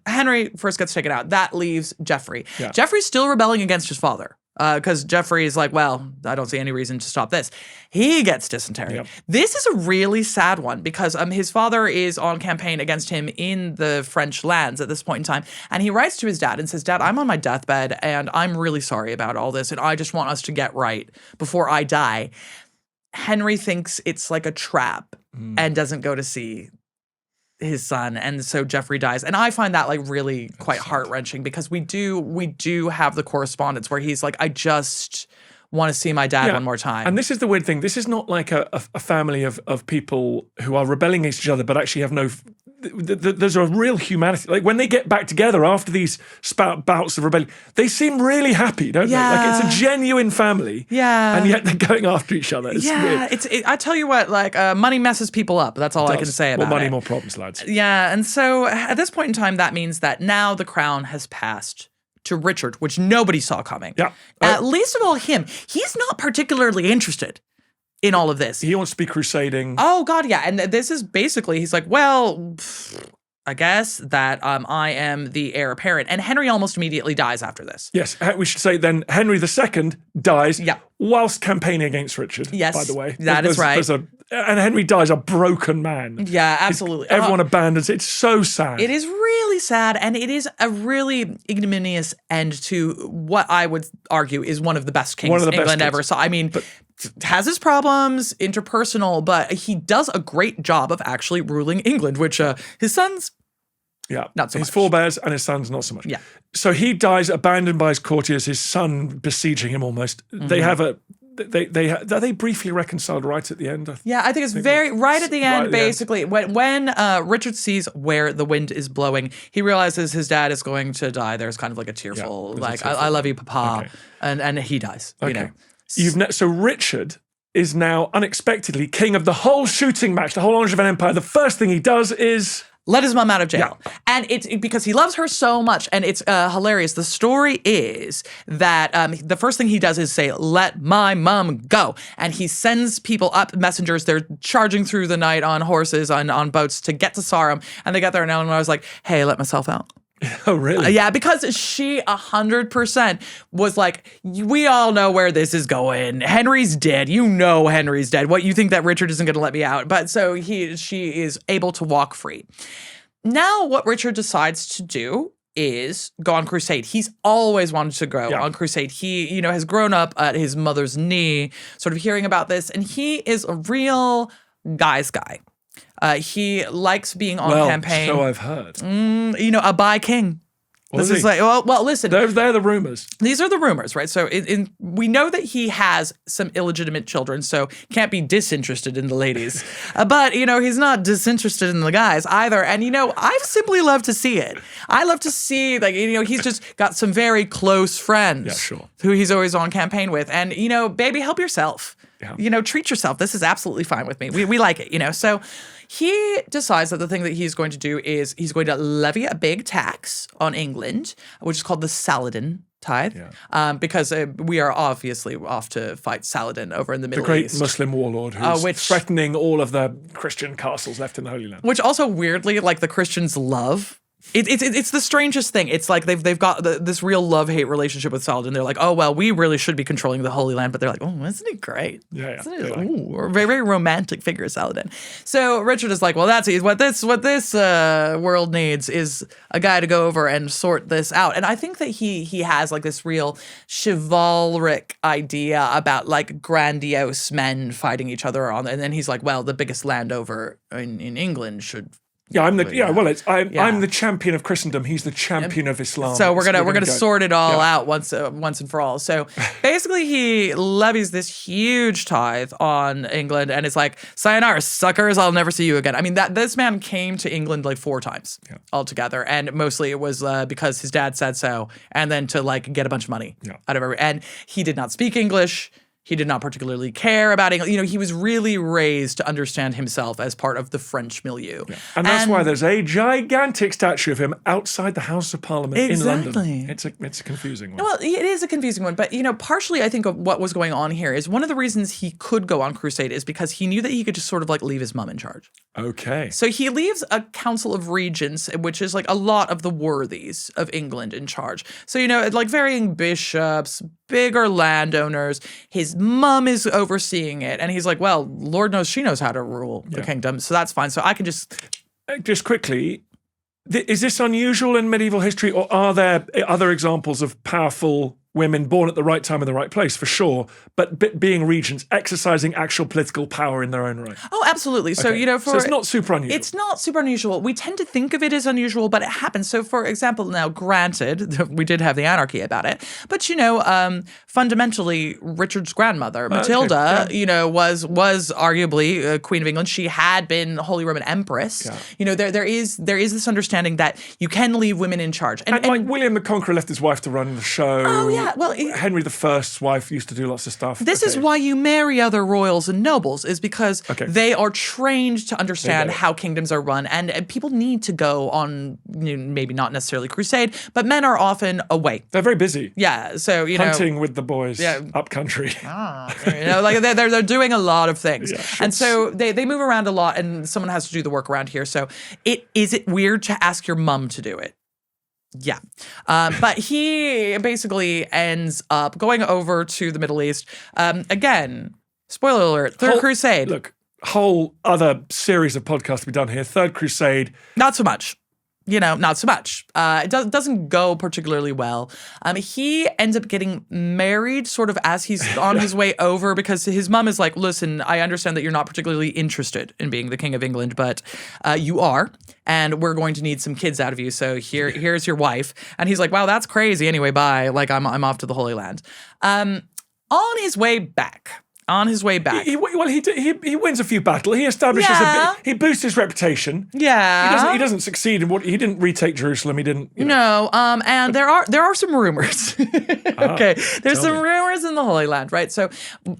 Henry first gets taken out. That leaves Geoffrey. Yeah. Geoffrey's still rebelling against his father. Because Geoffrey is like, well, I don't see any reason to stop this. He gets dysentery. Yep. This is a really sad one because his father is on campaign against him in the French lands at this point in time. And he writes to his dad and says, Dad, I'm on my deathbed and I'm really sorry about all this. And I just want us to get right before I die. Henry thinks it's like a trap and doesn't go to see his son, and so Geoffrey dies. And I find that really quite heart-wrenching because we do have the correspondence where he's like, I just want to see my dad one more time. And this is the weird thing. This is not like a family of people who are rebelling against each other but actually have there's a real humanity. Like when they get back together after these bouts of rebellion, they seem really happy, don't they? Like it's a genuine family. Yeah. And yet they're going after each other. It's weird. I tell you what, like money messes people up. That's all I can say about it. More money, more problems, lads. Yeah. And so at this point in time, that means that now the crown has passed to Richard, which nobody saw coming. Yeah. Least of all him. He's not particularly interested in all of this. He wants to be crusading. Oh, God, yeah. And this is basically, he's like, well, I guess that I am the heir apparent. And Henry almost immediately dies after this. Yes, we should say then Henry II dies whilst campaigning against Richard, yes, by the way. That is right. And Henry dies a broken man. Yeah, absolutely. Everyone abandons it. It's so sad. It is really sad, and it is a really ignominious end to what I would argue is one of the best kings England ever saw. I mean, has his problems, interpersonal, but he does a great job of actually ruling England, which his sons, not so much. His forebears and his sons, not so much. Yeah. So he dies abandoned by his courtiers, his son besieging him almost. They have are they briefly reconciled right at the end? I think it's right at the end, basically. When Richard sees where the wind is blowing, he realizes his dad is going to die. There's kind of like a tearful, I love you, Papa. Okay. And he dies, okay. You know. So Richard is now unexpectedly king of the whole shooting match, the whole Angevin Empire. The first thing he does is let his mom out of jail. Yeah. And it's because he loves her so much, and it's hilarious. The story is that the first thing he does is say, let my mom go. And he sends people up, messengers. They're charging through the night on horses, on boats to get to Sarum. And they get there, and Eleanor was like, hey, let myself out. Oh, really? Yeah, because she 100% was like, we all know where this is going. Henry's dead. You know Henry's dead. What, you think that Richard isn't going to let me out? But so she is able to walk free. Now what Richard decides to do is go on crusade. He's always wanted to go on crusade. He, has grown up at his mother's knee, sort of hearing about this, and he is a real guy's guy. He likes being on campaign. So I've heard. A by king. This is like, well, listen. They're the rumors. These are the rumors, right? So we know that he has some illegitimate children, so can't be disinterested in the ladies. But, he's not disinterested in the guys either. And, I simply love to see it. I love to see, he's just got some very close friends who he's always on campaign with. And, baby, help yourself. Yeah. Treat yourself. This is absolutely fine with me. We like it, So he decides that the thing that he's going to do is he's going to levy a big tax on England, which is called the Saladin tithe, because we are obviously off to fight Saladin over in the Middle East. The great Muslim warlord who's threatening all of the Christian castles left in the Holy Land. Which also weirdly, the Christians love. It's the strangest thing. It's like they've got this real love-hate relationship with Saladin. They're like, oh, well, we really should be controlling the Holy Land. But they're like, oh, isn't he great? Yeah. We're a very, very romantic figure, Saladin. So Richard is like, well, that's what this world needs is a guy to go over and sort this out. And I think that he has this real chivalric idea about grandiose men fighting each other on. And then he's like, well, the biggest land over in England should. Yeah, I'm the champion of Christendom. He's the champion of Islam. So we're gonna sort it all out once and for all. So basically, he levies this huge tithe on England, and it's like, sayonara, suckers! I'll never see you again. I mean, this man came to England 4 times altogether, and mostly it was because his dad said so, and then to get a bunch of money out of it. And he did not speak English. He did not particularly care about England. He was really raised to understand himself as part of the French milieu. Yeah. And that's why there's a gigantic statue of him outside the House of Parliament in London. It's a confusing one. Well, it is a confusing one. But, partially I think of what was going on here is one of the reasons he could go on crusade is because he knew that he could just sort of leave his mum in charge. Okay. So he leaves a council of regents, which is a lot of the worthies of England in charge. So, varying bishops, bigger landowners. His mum is overseeing it. And he's like, well, Lord knows she knows how to rule the kingdom. So that's fine. So I can just... Just quickly, is this unusual in medieval history, or are there other examples of powerful women born at the right time in the right place, for sure, but being regents, exercising actual political power in their own right. Oh, absolutely. So, Okay. So it's not super unusual. It's not super unusual. We tend to think of it as unusual, but it happens. So, for example, now, granted, we did have the anarchy about it, but, fundamentally, Richard's grandmother, Matilda, was arguably Queen of England. She had been Holy Roman Empress. Yeah. There is this understanding that you can leave women in charge. And like William the Conqueror left his wife to run the show. Oh, yeah. Well, Henry I's wife used to do lots of stuff. This is why you marry other royals and nobles, is because they are trained to understand how kingdoms are run, and people need to go on, maybe not necessarily crusade, but men are often away. They're very busy. Yeah, so hunting with the boys, up country. They're doing a lot of things, and sure. so they move around a lot, and someone has to do the work around here. So is it weird to ask your mum to do it? Yeah. But he basically ends up going over to the Middle East. Again, spoiler alert, Third Crusade. Look, whole other series of podcasts to be done here. Third Crusade. Not so much. Not so much. It doesn't go particularly well. He ends up getting married sort of as he's on his way over, because his mom is like, listen, I understand that you're not particularly interested in being the King of England, but you are, and we're going to need some kids out of you. So here's your wife. And he's like, wow, that's crazy. Anyway, bye. Like, I'm off to the Holy Land. On his way back. He wins a few battles. He establishes he boosts his reputation. Yeah. He doesn't succeed in he didn't retake Jerusalem. He didn't. No. And there are some rumors. Okay. There's some rumors in the Holy Land, right? So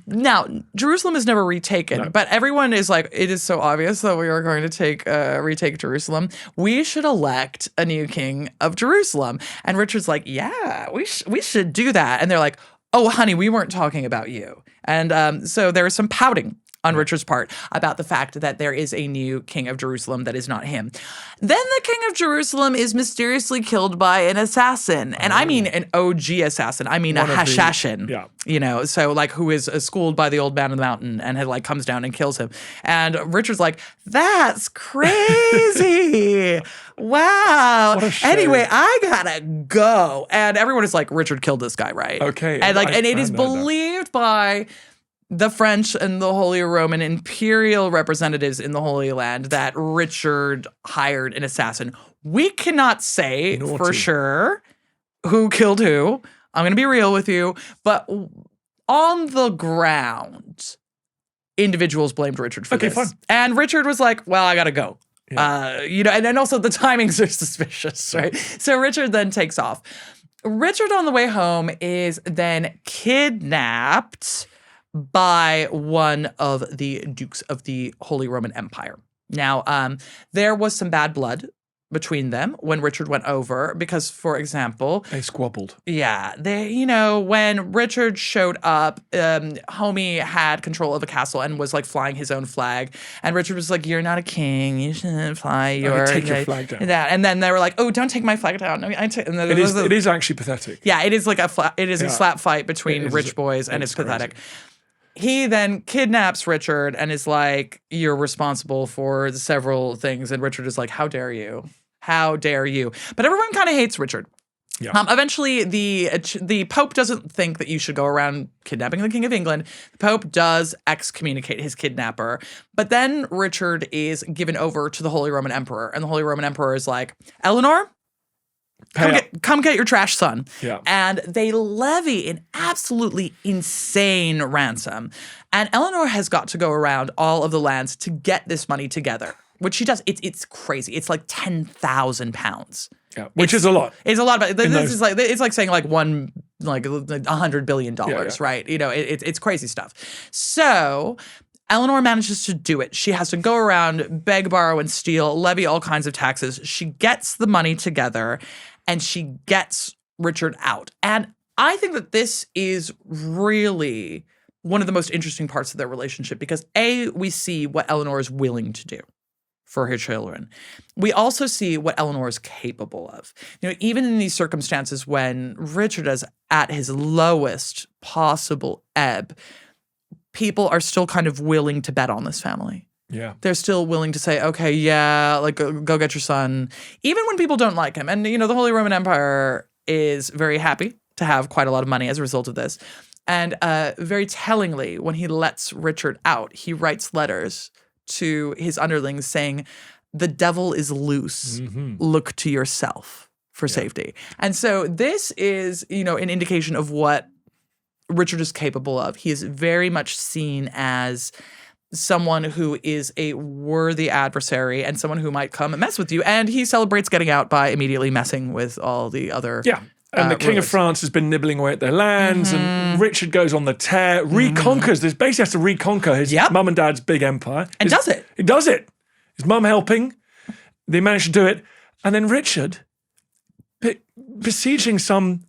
now Jerusalem is never retaken, but everyone is like, it is so obvious that we are going to retake Jerusalem. We should elect a new king of Jerusalem. And Richard's like, yeah, we should do that. And they're like, oh, honey, we weren't talking about you. And so there is some pouting on Richard's part about the fact that there is a new king of Jerusalem that is not him. Then the king of Jerusalem is mysteriously killed by an assassin. And I mean an OG assassin. I mean a Hashashin. So like who is schooled by the old man on the mountain and comes down and kills him. And Richard's like, that's crazy. Wow. Anyway, I gotta go. And everyone is like, Richard killed this guy, right? Okay. And it is believed by the French and the Holy Roman imperial representatives in the Holy Land that Richard hired an assassin. We cannot say for sure who killed who. I'm going to be real with you. But on the ground, individuals blamed Richard for this. Fine. And Richard was like, well, I got to go. Yeah. And also the timings are suspicious, right? So Richard then takes off. Richard on the way home is then kidnapped by one of the dukes of the Holy Roman Empire. Now, there was some bad blood between them when Richard went over because, for example... They squabbled. Yeah. When Richard showed up, Homie had control of a castle and was, flying his own flag. And Richard was like, you're not a king. You shouldn't fly your... take your flag down. And then they were like, oh, don't take my flag down. It is actually pathetic. Yeah, it is a slap fight between rich boys, and it's pathetic. Crazy. He then kidnaps Richard and is like, you're responsible for several things. And Richard is like, how dare you? How dare you? But everyone kind of hates Richard. Yeah. Eventually, the Pope doesn't think that you should go around kidnapping the King of England. The Pope does excommunicate his kidnapper. But then Richard is given over to the Holy Roman Emperor. And the Holy Roman Emperor is like, Eleanor, come get your trash son. Yeah. And they levy an absolutely insane ransom. And Eleanor has got to go around all of the lands to get this money together, which she does. It's crazy. It's like 10,000 pounds. Yeah, which is a lot. It's a lot. But it's like saying $100 billion, right? It's crazy stuff. So Eleanor manages to do it. She has to go around, beg, borrow, and steal, levy all kinds of taxes. She gets the money together, and she gets Richard out. And I think that this is really one of the most interesting parts of their relationship because, A, we see what Eleanor is willing to do for her children. We also see what Eleanor is capable of. Even in these circumstances when Richard is at his lowest possible ebb, people are still kind of willing to bet on this family. Yeah. They're still willing to say, okay, yeah, go get your son. Even when people don't like him. And, the Holy Roman Empire is very happy to have quite a lot of money as a result of this. And very tellingly, when he lets Richard out, he writes letters to his underlings saying, "The devil is loose. Look to yourself for safety." And so this is, an indication of what Richard is capable of. He is very much seen as someone who is a worthy adversary and someone who might come and mess with you. And he celebrates getting out by immediately messing with all the other And the King of France has been nibbling away at their lands, and Richard goes on the tear, reconquers. This basically has to reconquer his mum and dad's big empire. And does it. He does it. His mum helping. They manage to do it. And then Richard, besieging some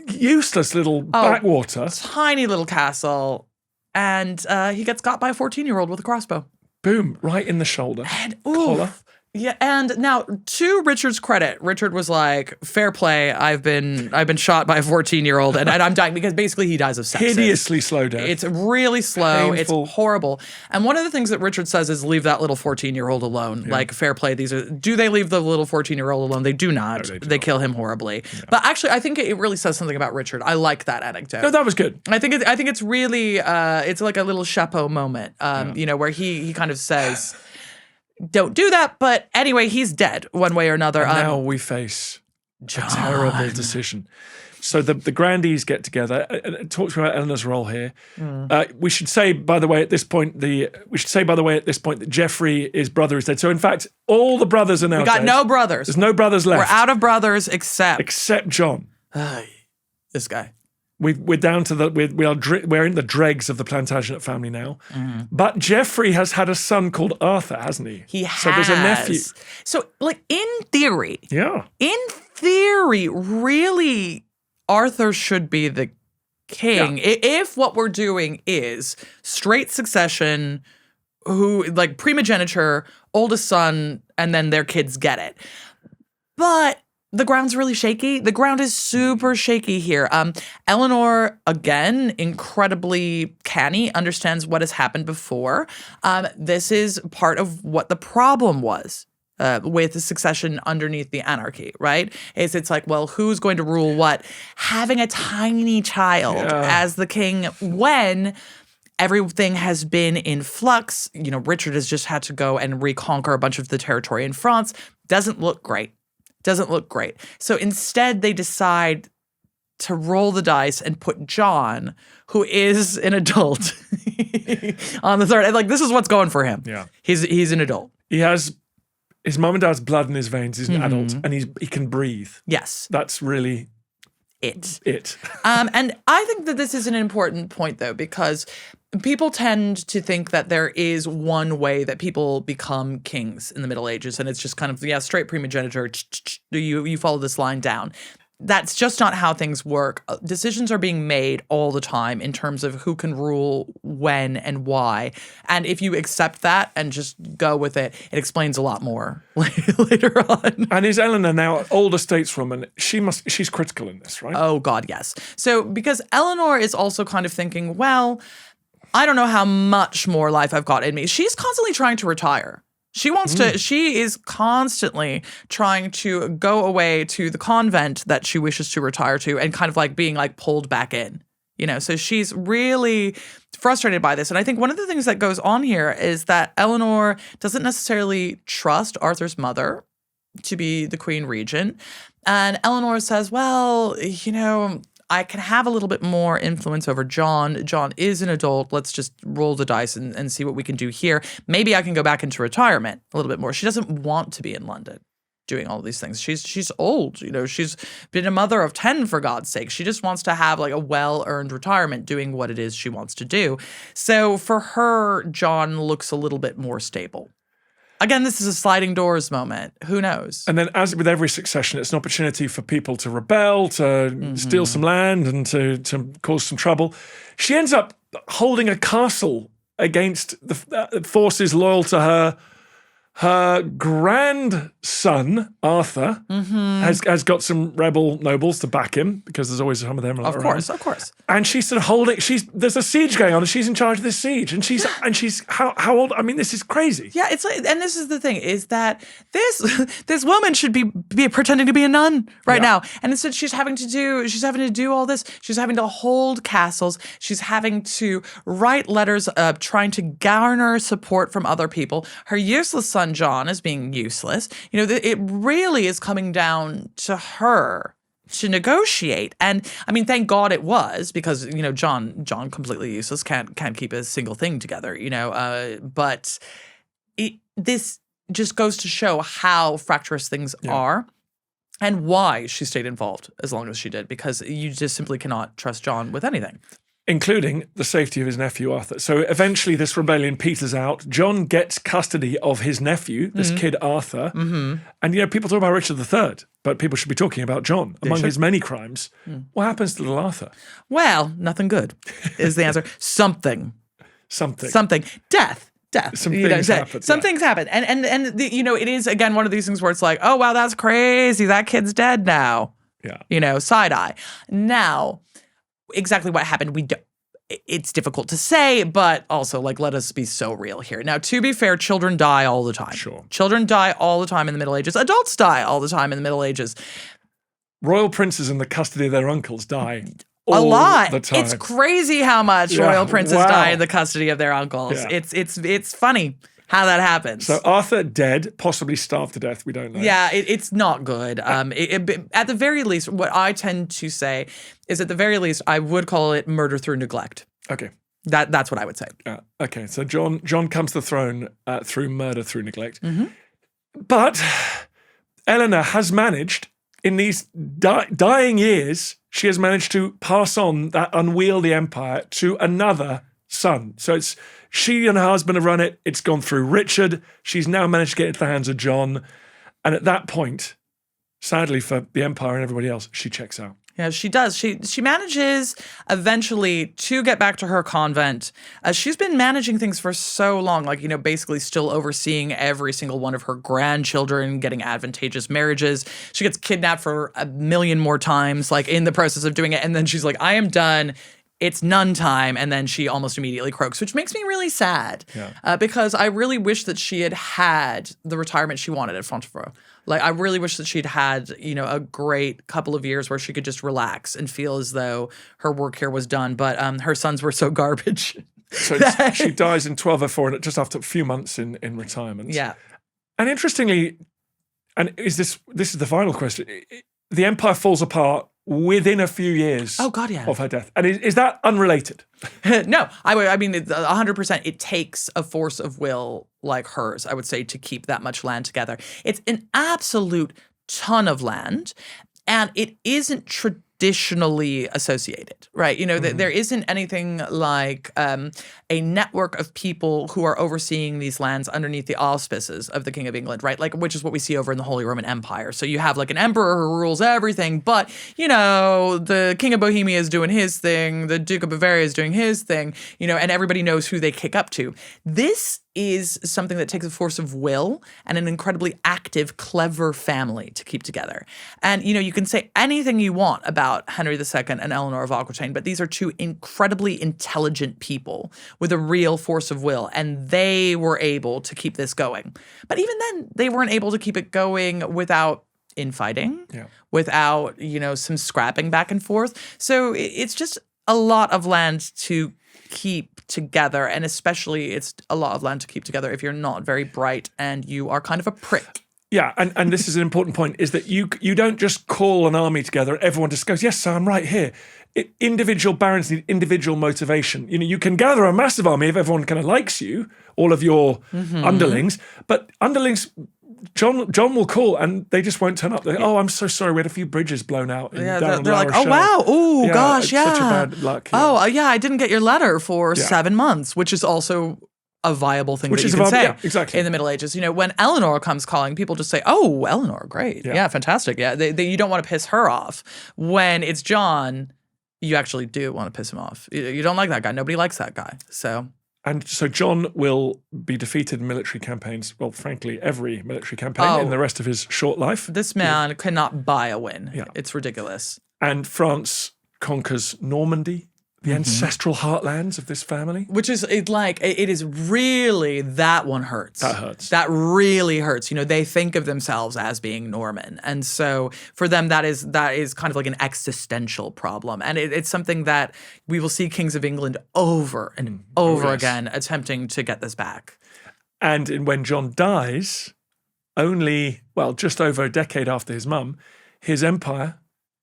useless little backwater. Tiny little castle. And he gets got by a 14-year-old with a crossbow. Boom, right in the shoulder. And collar. Yeah, and now to Richard's credit, Richard was like, "Fair play. I've been shot by a 14-year-old, and I'm dying," because basically he dies of sepsis. Hideously slow death. It's really slow. Painful. It's horrible. And one of the things that Richard says is, "Leave that little 14-year-old alone." Like, fair play. Do they leave the little 14-year-old alone? They do not. No, they kill him horribly. Yeah. But actually, I think it really says something about Richard. I like that anecdote. No, that was good. I think it's really it's like a little chapeau moment. Where he kind of says, "Don't do that," but anyway, he's dead one way or another. And now we face a terrible decision. So the grandees get together. It talks about Eleanor's role here. We should say, by the way, at this point, that Geoffrey, brother, is dead. So in fact, all the brothers are now dead. We got no brothers. There's no brothers left. We're out of brothers except John. This guy. We're down to we're in the dregs of the Plantagenet family now. But Geoffrey has had a son called Arthur, hasn't he? He has. So there's a nephew. So, like, in theory, really, Arthur should be the king. Yeah. If what we're doing is straight succession, who, like, primogeniture, oldest son, and then their kids get it. But the ground's really shaky. The ground is super shaky here. Eleanor, again, incredibly canny, understands what has happened before. This is part of what the problem was with the succession underneath the anarchy, right? It's like, well, who's going to rule what? Having a tiny child as the king when everything has been in flux. Richard has just had to go and reconquer a bunch of the territory in France. Doesn't look great. So instead, they decide to roll the dice and put John, who is an adult, on the third. And, like, this is what's going for him. Yeah, he's an adult. He has his mom and dad's blood in his veins. He's an adult, and he can breathe. Yes, that's really it. And I think that this is an important point, though, because people tend to think that there is one way that people become kings in the Middle Ages, and it's just kind of, straight primogeniture, you follow this line down. That's just not how things work. Decisions are being made all the time in terms of who can rule when and why. And if you accept that and just go with it, it explains a lot more later on. And is Eleanor now older stateswoman? She's critical in this, right? Oh, God, yes. So because Eleanor is also kind of thinking, well, I don't know how much more life I've got in me. She's constantly trying to retire. She is constantly trying to go away to the convent that she wishes to retire to and kind of like being like pulled back in, so she's really frustrated by this. And I think one of the things that goes on here is that Eleanor doesn't necessarily trust Arthur's mother to be the queen regent. And Eleanor says, well, I can have a little bit more influence over John. John is an adult. Let's just roll the dice and see what we can do here. Maybe I can go back into retirement a little bit more. She doesn't want to be in London doing all these things. She's old. She's been a mother of 10, for God's sake. She just wants to have like a well-earned retirement doing what it is she wants to do. So for her, John looks a little bit more stable. Again, this is a sliding doors moment. Who knows? And then, as with every succession, it's an opportunity for people to rebel, to steal some land, and to cause some trouble. She ends up holding a castle against the forces loyal to her grandfather, son, Arthur, has got some rebel nobles to back him, because there's always some of them around. Of course. And she's sort of there's a siege going on, and she's in charge of this siege. And she's how old? I mean, this is crazy. Yeah, it's like, and this is the thing, is that this woman should be pretending to be a nun right now. And instead she's having to do all this. She's having to hold castles. She's having to write letters trying to garner support from other people. Her useless son John is being useless. It really is coming down to her to negotiate. And I mean, thank God it was, because, John completely useless, can't keep a single thing together, but this just goes to show how fractious things are. And why she stayed involved as long as she did, because you just simply cannot trust John with anything. Including the safety of his nephew, Arthur. So eventually this rebellion peters out. John gets custody of his nephew, this kid Arthur. And, people talk about Richard III, but people should be talking about John. Among his many crimes, what happens to little Arthur? Well, nothing good is the answer. Something. Death. Some things happen. Some things happen. And it is, again, one of these things where it's like, oh, wow, that's crazy. That kid's dead now. Yeah. Side eye. Now, exactly what happened, it's difficult to say, but also, let us be so real here. Now, to be fair, children die all the time. Sure. Children die all the time in the Middle Ages. Adults die all the time in the Middle Ages. Royal princes in the custody of their uncles die a lot. The time. It's crazy how much royal princes die in the custody of their uncles. Yeah. It's funny how that happens. So Arthur dead, possibly starved to death. We don't know. Yeah, it's not good. At the very least, what I tend to say is, at the very least, I would call it murder through neglect. Okay. That's what I would say. Okay. So John comes to the throne through murder through neglect. But Eleanor has managed, in these dying years, she has managed to pass on that unwieldy empire to another son. So it's she and her husband have run it. It's gone through Richard. She's now managed to get into the hands of John. And at that point, sadly for the empire and everybody else, she checks out. Yeah, she does. She manages eventually to get back to her convent. She's been managing things for so long, basically still overseeing every single one of her grandchildren, getting advantageous marriages. She gets kidnapped for a million more times, in the process of doing it. And then she's like, I am done. It's nun time. And then she almost immediately croaks, which makes me really sad because I really wish that she had the retirement she wanted at Fontevraud. I really wish that she'd had, a great couple of years where she could just relax and feel as though her work here was done. But her sons were so garbage. So she dies in 1204, just after a few months in retirement. Yeah. And interestingly, and this is the final question, the empire falls apart within a few years of her death. And is that unrelated? No, I mean, 100%. It takes a force of will like hers, I would say, to keep that much land together. It's an absolute ton of land, and it isn't traditionally associated, right? There isn't anything like a network of people who are overseeing these lands underneath the auspices of the King of England, right? Which is what we see over in the Holy Roman Empire. So you have an emperor who rules everything, but, the King of Bohemia is doing his thing, the Duke of Bavaria is doing his thing, and everybody knows who they kick up to. This is something that takes a force of will and an incredibly active, clever family to keep together. And, you can say anything you want about Henry II and Eleanor of Aquitaine, but these are two incredibly intelligent people with a real force of will, and they were able to keep this going. But even then, they weren't able to keep it going without infighting, without, some scrapping back and forth. So it's just a lot of land to keep together, and especially it's a lot of land to keep together if you're not very bright and you are kind of a prick. Yeah, and this is an important point, is that you don't just call an army together and everyone just goes, yes, sir, I'm right here. Individual barons need individual motivation. You can gather a massive army if everyone kind of likes you, all of your underlings, but underlings, John will call and they just won't turn up. Oh, I'm so sorry, we had a few bridges blown out. They're like, oh, wow, oh, gosh, such a bad luck. Yeah. Oh, yeah, I didn't get your letter for 7 months, which is also a viable thing that you can say exactly. in the Middle Ages. When Eleanor comes calling, people just say, oh, Eleanor, great. Yeah, fantastic. Yeah, you don't want to piss her off. When it's John, you actually do want to piss him off. You don't like that guy. Nobody likes that guy. So And so John will be defeated in military campaigns. Well, frankly, every military campaign in the rest of his short life. This man cannot buy a win. Yeah. It's ridiculous. And France conquers Normandy, the ancestral heartlands of this family. Which is it is really, that one hurts. That hurts. That really hurts. You know, they think of themselves as being Norman. And so for them, that is kind of like an existential problem. And it's something that we will see kings of England over and over again attempting to get this back. And when John dies, just over a decade after his mum, his empire,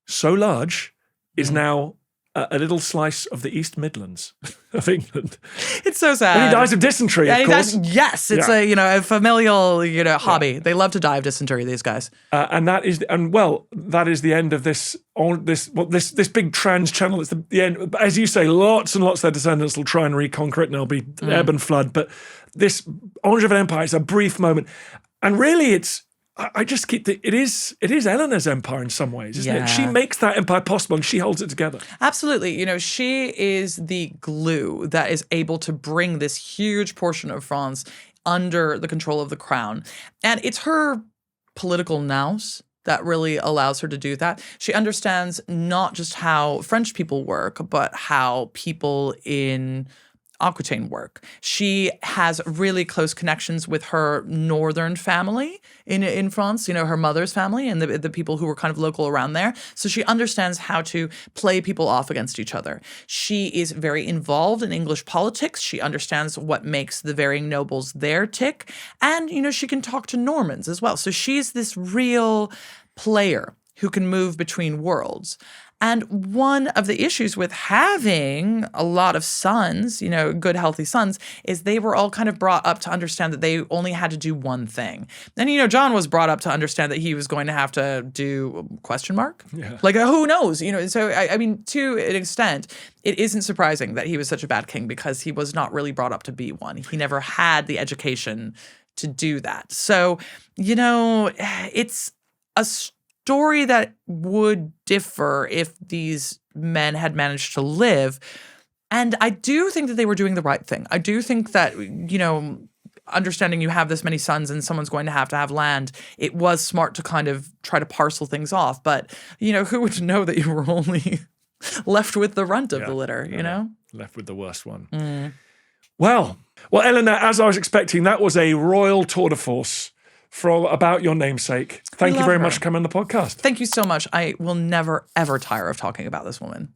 so large, is now a little slice of the East Midlands of England. It's so sad. And he dies of dysentery, of course. Yes, it's a familial hobby. They love to die of dysentery, these guys. That is the end of this big trans channel. It's the end. As you say, lots and lots of their descendants will try and reconquer it, and there'll be ebb and flood. But this Angevin Empire is a brief moment, and really, it is Eleanor's empire in some ways, isn't it? She makes that empire possible and she holds it together. Absolutely. You know, she is the glue that is able to bring this huge portion of France under the control of the crown. And it's her political nous that really allows her to do that. She understands not just how French people work, but how people in Aquitaine work. She has really close connections with her northern family in France, her mother's family and the people who were kind of local around there. So she understands how to play people off against each other. She is very involved in English politics. She understands what makes the varying nobles there tick. And, she can talk to Normans as well. So she's this real player who can move between worlds. And one of the issues with having a lot of sons, good, healthy sons, is they were all kind of brought up to understand that they only had to do one thing. And, John was brought up to understand that he was going to have to do ? Yeah. Who knows? So, I mean, to an extent, it isn't surprising that he was such a bad king because he was not really brought up to be one. He never had the education to do that. So, it's a story that would differ if these men had managed to live. And I do think that they were doing the right thing. I do think that, understanding you have this many sons and someone's going to have land, it was smart to kind of try to parcel things off. But, who would know that you were only left with the runt of the litter, Left with the worst one. Well, Eleanor, as I was expecting, that was a royal tour de force about your namesake. Thank you very much for coming on the podcast. Thank you so much. I will never, ever tire of talking about this woman.